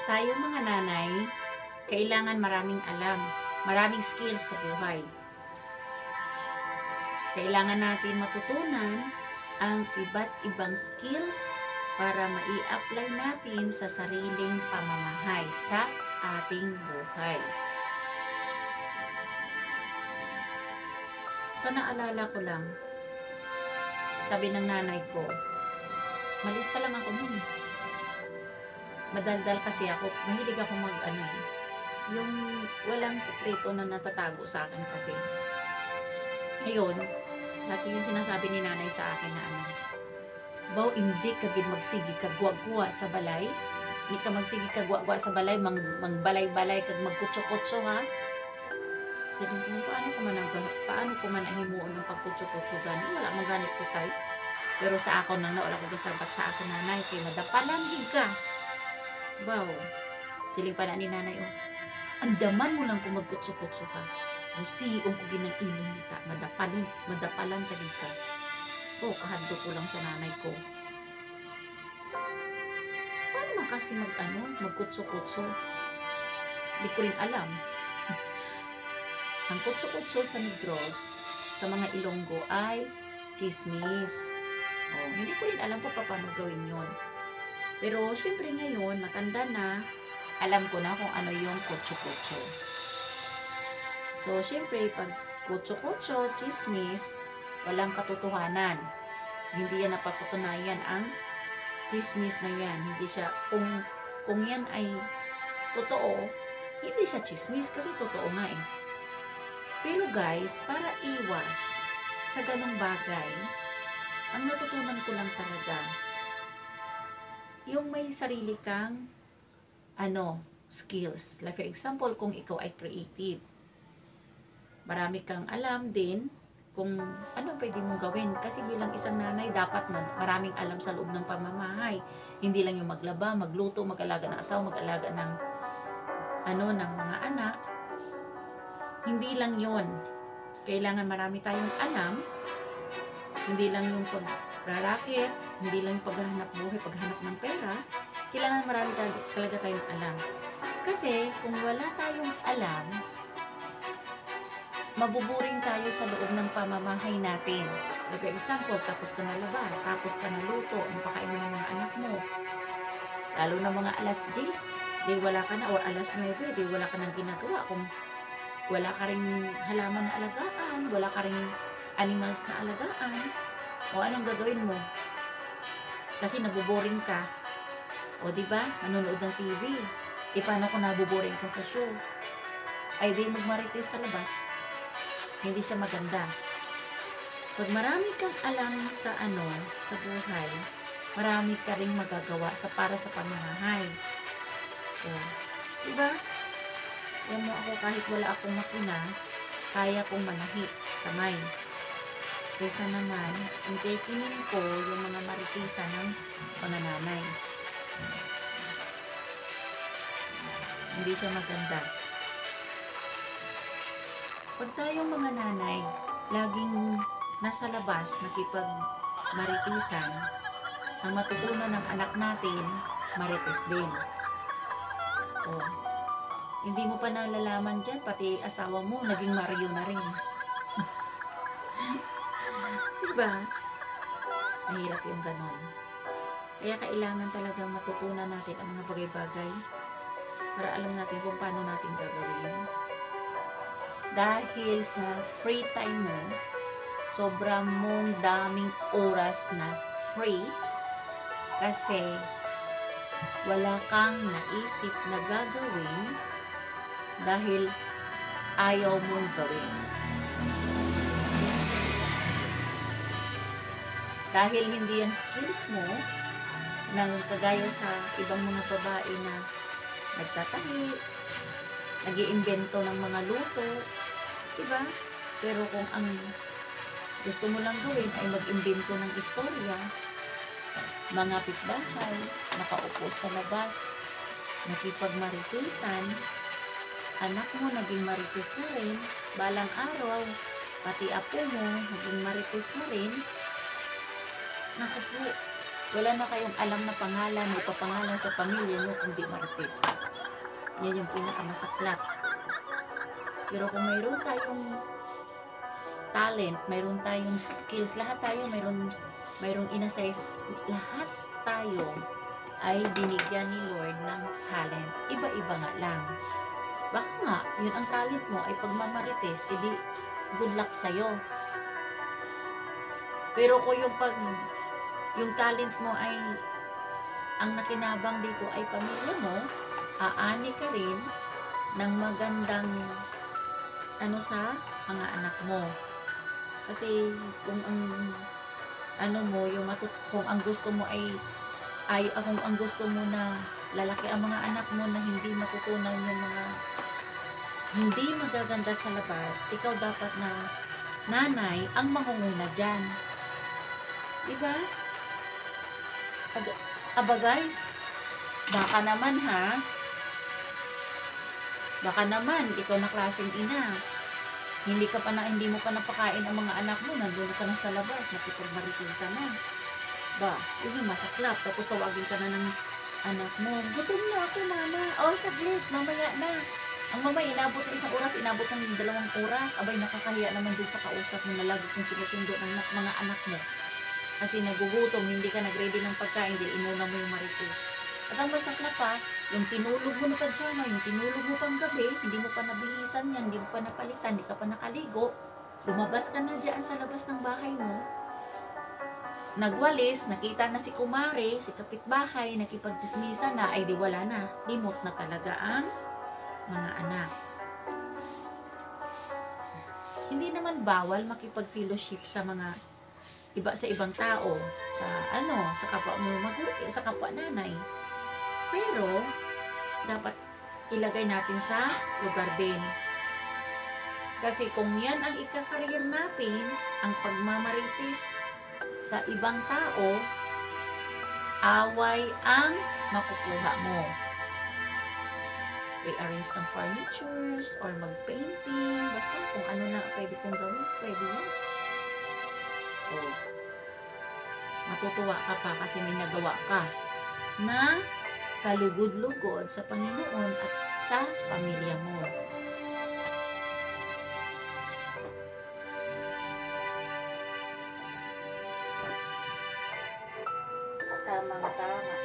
Tayo mga nanay, kailangan maraming alam, maraming skills sa buhay. Kailangan natin matutunan ang iba't ibang skills para mai-apply natin sa sariling pamamahay sa ating buhay. Sa naalala ko lang, sabi ng nanay ko, maliit pa lang ako nun. Madaldal kasi ako, mahilig ako yung walang sekreto na natatago sa akin kasi. Ngayon, lagi yung sinasabi ni nanay sa akin na baw hindi ka gid magsigi kagwa-gwa sa balay, hindi ka magsigi kagwa-gwa sa balay, mangbalay-balay kag magkutso-kutso ha. Sabi ko, paano ko man himuon ng pagkutso-kutso gani, wala man gani ko tay. Pero sa ako nang wala ko gasabat sa ako nanay, kay madapalan gid ka. Baw, siling pa na ni nanay, andaman mo lang kung magkutso-kutso ka. Musiong ko ginang inunita, madapalan talig ka. Kahando ko lang sa nanay ko. Paano man kasi magkutso-kutso? Di ko rin alam. Ang kutso-kutso sa Negros, sa mga Ilonggo ay chismis. Hindi ko rin alam kung paano gawin yon. Pero syempre ngayon, matanda na, alam ko na kung ano yung kutso-kutso. So syempre, pag kutso-kutso, chismis, walang katotohanan. Hindi yan napapatunayan ang chismis na yan. Hindi siya, kung yan ay totoo, hindi siya chismis kasi totoo nga eh. Pero guys, para iwas sa ganong bagay, ang natutunan ko lang talaga, yung may sarili kang skills. Like for example, kung ikaw ay creative, marami kang alam din kung ano pwede mong gawin. Kasi bilang isang nanay, dapat maraming alam sa loob ng pamamahay. Hindi lang yung maglaba, magluto, mag-alaga ng asawa, mag-alaga ng ng mga anak. Hindi lang yon. Kailangan marami tayong alam. Hindi lang yung pagrarakit, hindi lang yung paghahanap buhay, paghahanap ng pera. Kailangan marami talaga tayong alam. Kasi kung wala tayong alam, mabuburing tayo sa loob ng pamamahay natin. Like for example, tapos ka na laba, tapos ka na luto, ang pakain mo ng mga anak mo. Lalo na mga alas 10, di wala ka na, o alas 9, di wala ka nang ginagawa. Kung wala ka ring halaman na alagaan, wala ka ring animals na alagaan, o anong gagawin mo? Kasi nabuboring ka. O diba, manonood ng TV. Paano kung nabuboring ka sa show? Ay di magmarites sa labas. Hindi siya maganda. Pag marami kang alam sa sa buhay, marami ka ring magagawa para sa pamamahay. Diba? Yan mo ako, kahit wala akong makina, kaya kong manahi kamay. Kaysa naman, entertainin ko yung mga maritisan ng mga nanay. Hindi siya maganda. Pag tayong mga nanay, laging nasa labas, nakipag-maritisan, ang matutunan ng anak natin, marites din. Hindi mo pa nalalaman dyan, pati asawa mo, naging Mario na rin. Diba? Mahirap yung ganon. Kaya kailangan talaga matutunan natin ang mga bagay-bagay para alam natin kung paano natin gagawin. Dahil sa free time mo, sobrang mong daming oras na free kasi wala kang naisip na gagawin dahil ayaw mong gawin. Dahil hindi yan skills mo, na kagaya sa ibang mga babae na nagtatahi, nag-iimbento ng mga luto, diba? Pero kung ang gusto mo lang gawin ay mag-imbento ng istorya, mga pitbahay, nakaupo sa labas, nakipagmaritisan, anak mo naging marites na rin, balang araw, pati apo mo naging marites na rin, naku po, Wala na kayong alam na pangalan, may papangalan sa pamilya nyo kundi Martes. Yan yung pinakamasaklap. Pero kung mayroon tayong talent, mayroon tayong skills, lahat tayo mayroong inasay, lahat tayo ay binigyan ni Lord ng talent. Iba-iba nga lang. Baka nga, yun ang talent mo ay pagmamarites, edi good luck sa'yo. Pero kung yung talent mo ay, ang nakinabang dito ay pamilya mo, aani ka rin ng magandang sa mga anak mo. Kasi kung kung ang gusto mo kung ang gusto mo na lalaki ang mga anak mo na hindi matutunan yung mga hindi magaganda sa labas, ikaw dapat na nanay ang mangunguna dyan. Diba? Aba guys, baka naman ikaw na klaseng ina, hindi mo pa napakain ang mga anak mo, nandun ka na sa labas, nakipagmaritisan na. Ba, yun yung masaklap. Tapos tawagin ka na ng anak mo, gutom na ako mama. Oh, saglit, mamaya na. Ang mama, inabot na 1 oras, inabot ng 2 oras. Abay, nakakahiya naman dun sa kausap mo na lagi kang sinusundo ng mga anak mo. Kasi nagugutom, hindi ka nag-ready ng pagkain, di inuna mo yung marites. At ang masaklap yung tinulog mo na pajama, yung tinulog mo pang gabi, hindi mo pa nabihisan yan, hindi mo pa napalitan, hindi ka pa nakaligo, lumabas ka na dyan sa labas ng bahay mo, nagwalis, nakita na si kumare, si kapitbahay, nakipagchismisa na, ay di wala na, limot na talaga ang mga anak. Hindi naman bawal makipag-fellowship sa ibang tao, sa kapwa mo sa kapwa nanay. Pero dapat ilagay natin sa lugar din. Kasi kung yan ang ika-career natin, ang pagmamarites sa ibang tao, away ang makukuha mo. Rearrange ng furnitures or mag-painting, basta kung ano na pwede kong gawin, pwede yan. Matutuwa ka pa kasi may nagawa ka na kalugod-lugod sa Panginoon at sa pamilya mo. Tamang-tama,